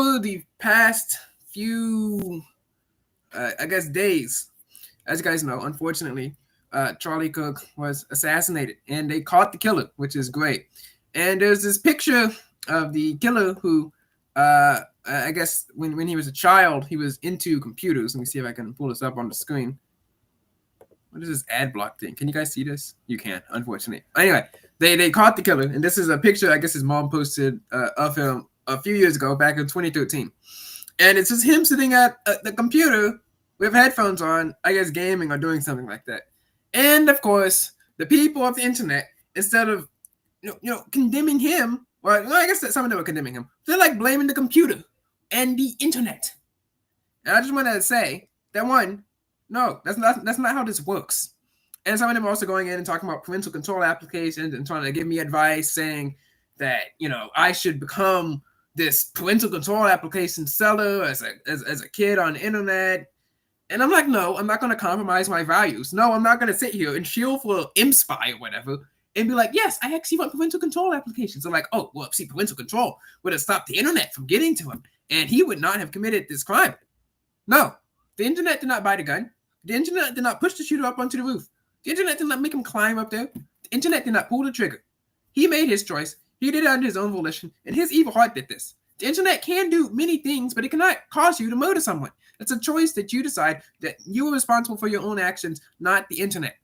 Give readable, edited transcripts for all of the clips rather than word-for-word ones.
The past few, I guess, days, as you guys know, unfortunately, Charlie Cook was assassinated, and they caught the killer, which is great. And there's this picture of the killer who, I guess, when he was a child, he was into computers. Let me see if I can pull this up on the screen. What is this ad block thing? Can you guys see this? You can't, unfortunately. Anyway, they caught the killer, and this is a picture I guess his mom posted of him a few years ago, back in 2013. And it's just him sitting at the computer with headphones on, I guess gaming or doing something like that. And of course, the people of the internet, instead of condemning him, or I guess that some of them were condemning him, they're like blaming the computer and the internet. And I just want to say that one, no, that's not how this works. And some of them are also going in and talking about parental control applications and trying to give me advice, saying that I should become this parental control application seller as a kid on the internet. And I'm like, no, I'm not going to compromise my values. No, I'm not going to sit here and shield for ImSpy or whatever and be like, yes, I actually want parental control applications. I'm like, oh, well, see, parental control would have stopped the internet from getting to him, and he would not have committed this crime. No, the internet did not buy the gun. The internet did not push the shooter up onto the roof. The internet did not make him climb up there. The internet did not pull the trigger. He made his choice. He did it under his own volition, and his evil heart did this. The internet can do many things, but it cannot cause you to murder someone. It's a choice that you decide that you are responsible for your own actions, not the internet.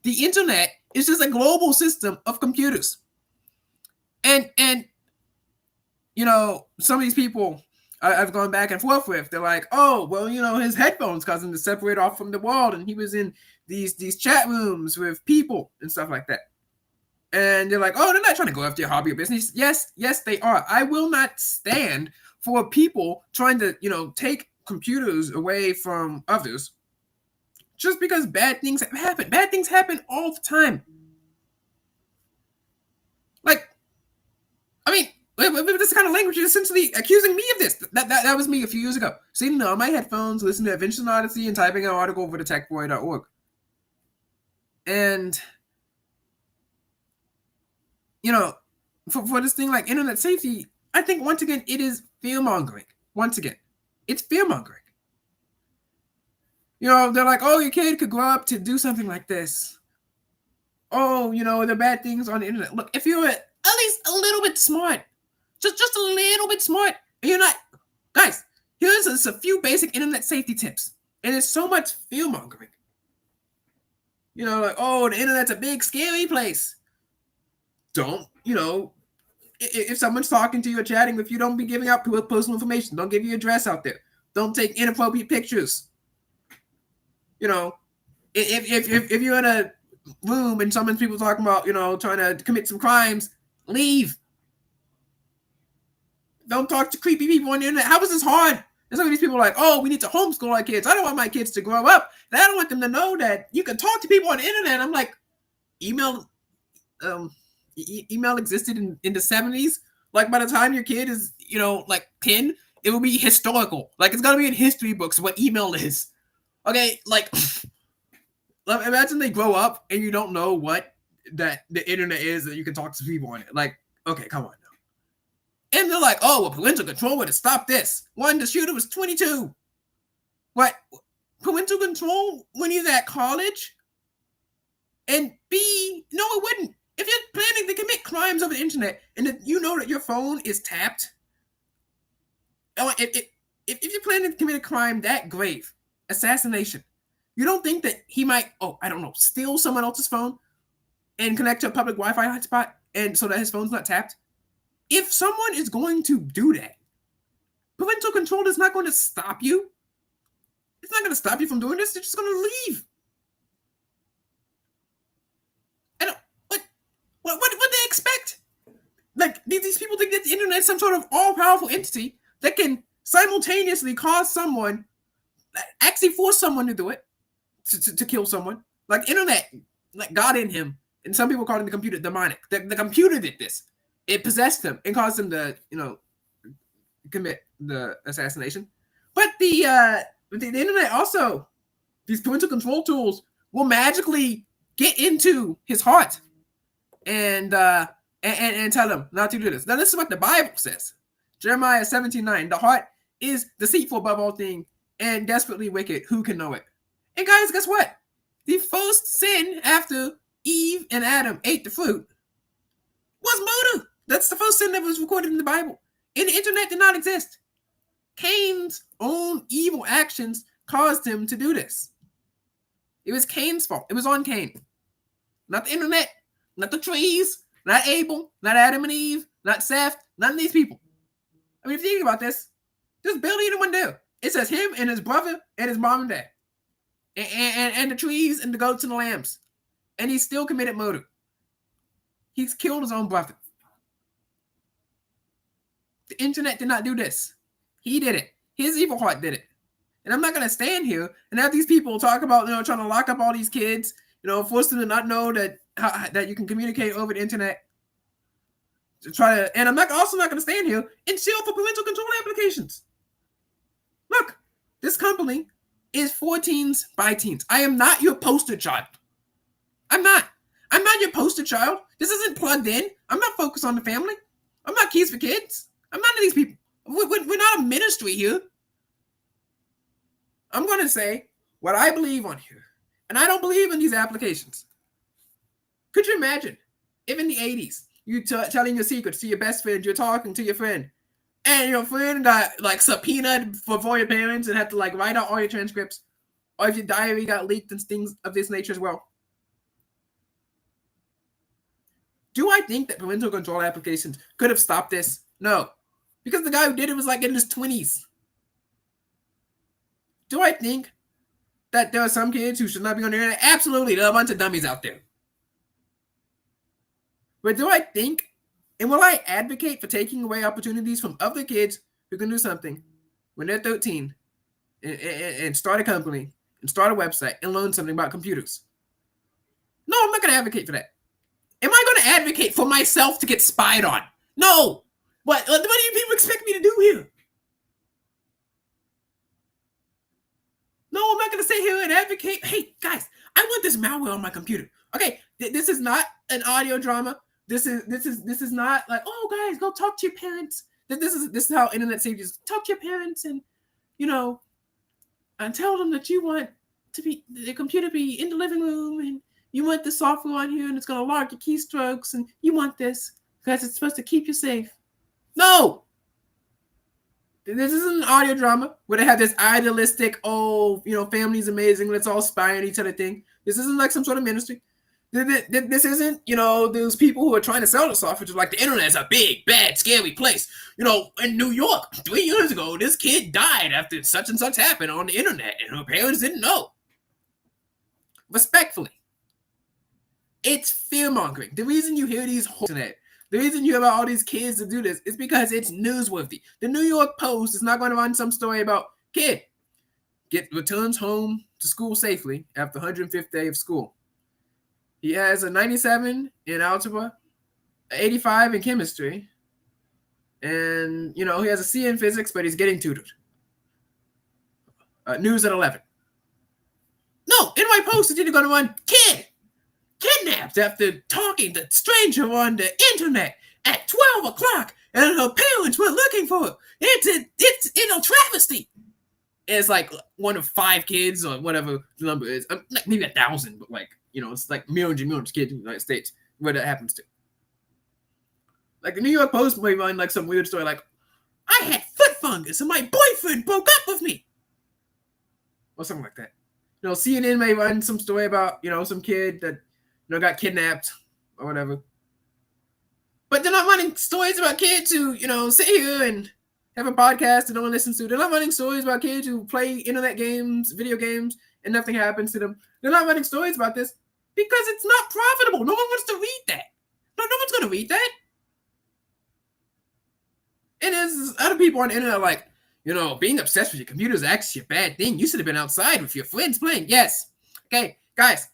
The internet is just a global system of computers. And some of these people I've gone back and forth with, they're like, oh, well, his headphones caused him to separate off from the world, and he was in these chat rooms with people and stuff like that. And they're like, oh, they're not trying to go after your hobby or business. Yes, they are. I will not stand for people trying to, take computers away from others just because bad things happen. Bad things happen all the time. Like, I mean, this kind of language is essentially accusing me of this. That was me a few years ago. Sitting on my headphones, listening to Adventures in Odyssey, and typing an article over to thetechboy.org. And for this thing like internet safety, I think once again it is fear-mongering. Once again, it's fear-mongering. They're like, oh, your kid could grow up to do something like this. Oh, the bad things on the internet. Look, if you're at least a little bit smart, just a little bit smart, and you're not, guys, here's a few basic internet safety tips. And it's so much fear-mongering. Like, oh, the internet's a big, scary place. Don't, if someone's talking to you or chatting with you, don't be giving out personal information. Don't give your address out there. Don't take inappropriate pictures. If you're in a room and some people talking about, trying to commit some crimes, leave. Don't talk to creepy people on the internet. How is this hard? And some of these people are like, oh, we need to homeschool our kids. I don't want my kids to grow up. And I don't want them to know that you can talk to people on the internet. I'm like, email existed in the 70s. Like, by the time your kid is, like 10, it will be historical. Like, it's going to be in history books what email is. Okay, like, imagine they grow up and you don't know what that the internet is and you can talk to people on it. Like, okay, come on now. And they're like, oh, well, parental control would have stopped this. One, the shooter was 22. What? Parental control when he's at college? And B, no, it wouldn't. If you're planning to commit crimes over the internet and if you know that your phone is tapped, if you're planning to commit a crime that grave, assassination, you don't think that he might, steal someone else's phone and connect to a public Wi-Fi hotspot and so that his phone's not tapped? If someone is going to do that, parental control is not going to stop you. It's not going to stop you from doing this. They're just going to leave. What do they expect? Like, these people think that the internet is some sort of all-powerful entity that can simultaneously cause someone, actually force someone to do it, to kill someone. Like, internet, like, got in him. And some people call it the computer demonic. The computer did this. It possessed him and caused him to, commit the assassination. But the internet also, these parental control tools will magically get into his heart and tell him not to do this. Now, this is what the Bible says. Jeremiah 17:9. The heart is deceitful above all things and desperately wicked. Who can know it? And guys, guess what? The first sin after Eve and Adam ate the fruit was murder. That's the first sin that was recorded in the Bible. And the internet did not exist. Cain's own evil actions caused him to do this. It was Cain's fault. It was on Cain. Not the internet, not the trees, not Abel, not Adam and Eve, not Seth, none of these people. I mean, if you think about this, there's barely anyone there. It says him and his brother and his mom and dad. And the trees and the goats and the lambs. And he still committed murder. He's killed his own brother. The internet did not do this. He did it. His evil heart did it. And I'm not going to stand here and have these people talk about, trying to lock up all these kids, force them to not know that you can communicate over the internet. And I'm also not going to stand here and sue for parental control applications. Look, this company is for teens by teens. I am not your poster child. I'm not your poster child. This isn't plugged in. I'm not focused on the family. I'm not Keys for Kids. I'm none of these people. We're not a ministry here. I'm going to say what I believe on here. And I don't believe in these applications. Could you imagine if in the 80s, you telling your secrets to your best friend, you're talking to your friend, and your friend got subpoenaed for your parents and had to write out all your transcripts, or if your diary got leaked and things of this nature as well? Do I think that parental control applications could have stopped this? No. Because the guy who did it was in his 20s. Do I think that there are some kids who should not be on the internet? Absolutely. There are a bunch of dummies out there. But do I think, and will I advocate for taking away opportunities from other kids who can do something when they're 13 and start a company and start a website and learn something about computers? No, I'm not going to advocate for that. Am I going to advocate for myself to get spied on? No. What do you people expect me to do here? No, I'm not going to sit here and advocate. Hey, guys, I want this malware on my computer. Okay, this is not an audio drama. This is not oh, guys, go talk to your parents. This is how internet safety is. Talk to your parents and tell them that you want the computer be in the living room and you want the software on here and it's going to log your keystrokes and you want this because it's supposed to keep you safe. No! This isn't an audio drama where they have this idealistic, family's amazing, let's all spy on each other thing. This isn't some sort of ministry. This isn't, those people who are trying to sell the software to the internet is a big, bad, scary place. In New York, 3 years ago, this kid died after such and such happened on the internet and her parents didn't know. Respectfully, it's fear-mongering. The reason you hear these internet, the reason you hear about all these kids to do this is because it's newsworthy. The New York Post is not going to run some story about kid returns home to school safely after 105th day of school. He has a 97 in algebra, 85 in chemistry, and, he has a C in physics, but he's getting tutored. News at 11. No, in my post, it's either going to run kid kidnapped after talking to stranger on the internet at 12 o'clock, and her parents were looking for her. It's a travesty. It's one of 5 kids or whatever the number is. Maybe 1,000, but it's millions and millions of kids in the United States where that happens to. The New York Post may run some weird story I had foot fungus and my boyfriend broke up with me. Or something like that. CNN may run some story about, some kid that, got kidnapped or whatever. But they're not running stories about kids who, sit here and have a podcast and no one listens to. They're not running stories about kids who play internet games, video games, and nothing happens to them. They're not running stories about this because it's not profitable. No one wants to read that. No one's going to read that. And there's other people on the internet being obsessed with your computer is actually a bad thing. You should have been outside with your friends playing. Yes. Okay, guys,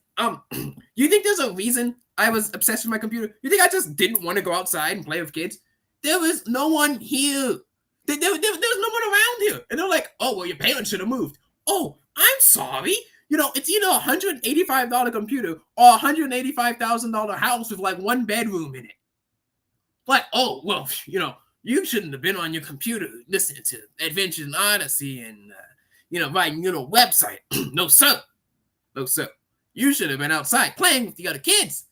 you think there's a reason I was obsessed with my computer? You think I just didn't want to go outside and play with kids? There was no one here. There was no one around here. And they're oh, well, your parents should have moved. Oh, I'm sorry. It's either a $185 computer or a $185,000 house with 1 bedroom in it. Oh, well, You shouldn't have been on your computer listening to Adventures in Odyssey and, writing your little website. No, sir. No, sir. You should have been outside playing with the other kids.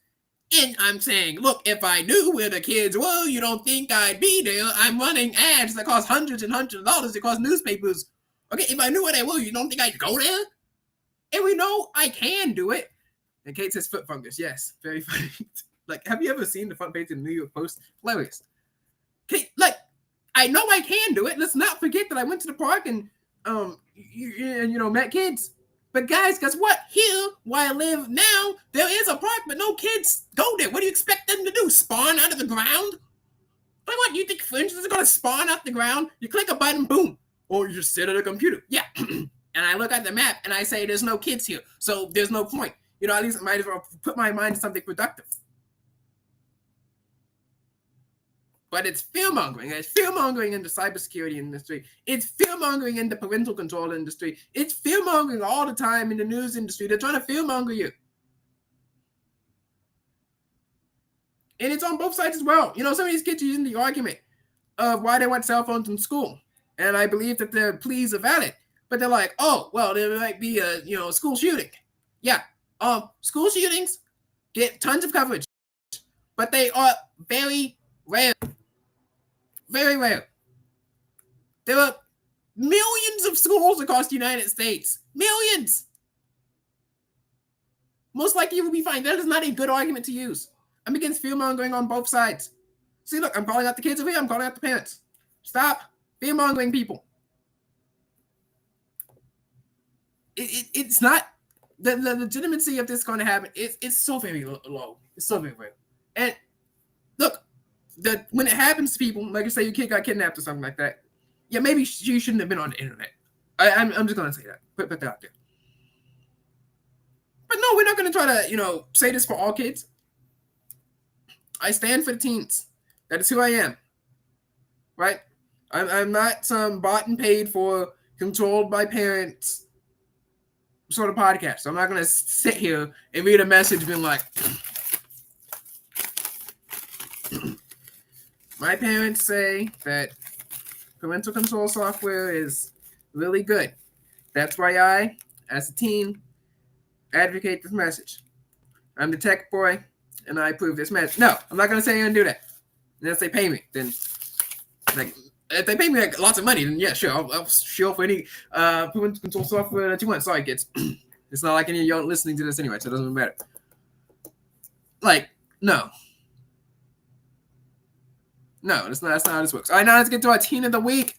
And I'm saying, look, if I knew where the kids were, you don't think I'd be there. I'm running ads that cost hundreds and hundreds of dollars across newspapers. Okay, if I knew where they were, you don't think I'd go there? And we know I can do it. And Kate says foot fungus. Yes, very funny. Like, have you ever seen the front page of the New York Post? Hilarious. Kate, like, I know I can do it. Let's not forget that I went to the park and met kids. But guys, guess what? Here, where I live now, there is a park, but no kids go there. What do you expect them to do? Spawn out of the ground? Like what? You think, for instance, they're going to spawn out the ground? You click a button, boom. Or you just sit at a computer. Yeah. And I look at the map and I say, there's no kids here. So there's no point. At least I might as well put my mind to something productive. But it's fear-mongering. It's fear-mongering in the cybersecurity industry. It's fear-mongering in the parental control industry. It's fear-mongering all the time in the news industry. They're trying to fear-monger you. And it's on both sides as well. Some of these kids are using the argument of why they want cell phones in school. And I believe that their pleas are valid. But they're like, oh, well, there might be a, school shooting. Yeah. School shootings get tons of coverage. But they are very rare. Very rare. There are millions of schools across the United States. Millions. Most likely you will be fine. That is not a good argument to use. I'm against fear-mongering on both sides. See, look, I'm calling out the kids over here. I'm calling out the parents. Stop fear-mongering people. It's not, the legitimacy of this going to happen, it's so very low. It's so very real. And look, when it happens to people, like you say your kid got kidnapped or something like that, yeah, maybe you shouldn't have been on the internet. I'm just going to say that. Put that out there. But no, we're not going to try to, say this for all kids. I stand for the teens. That is who I am. Right? I'm not some bought and paid for, controlled by parents sort of podcast. So I'm not going to sit here and read a message being like, my parents say that parental control software is really good. That's why I, as a teen, advocate this message. I'm the tech boy, and I approve this message. No, I'm not going to say I'm going to do that. Unless they pay me. Then, like, if they pay me like lots of money, then yeah, sure, I'll show for any parental control software that you want. Sorry, kids. It's not like any of y'all listening to this anyway, so it doesn't matter. Like, no. No, that's not how this works. All right, now let's get to our teen of the week.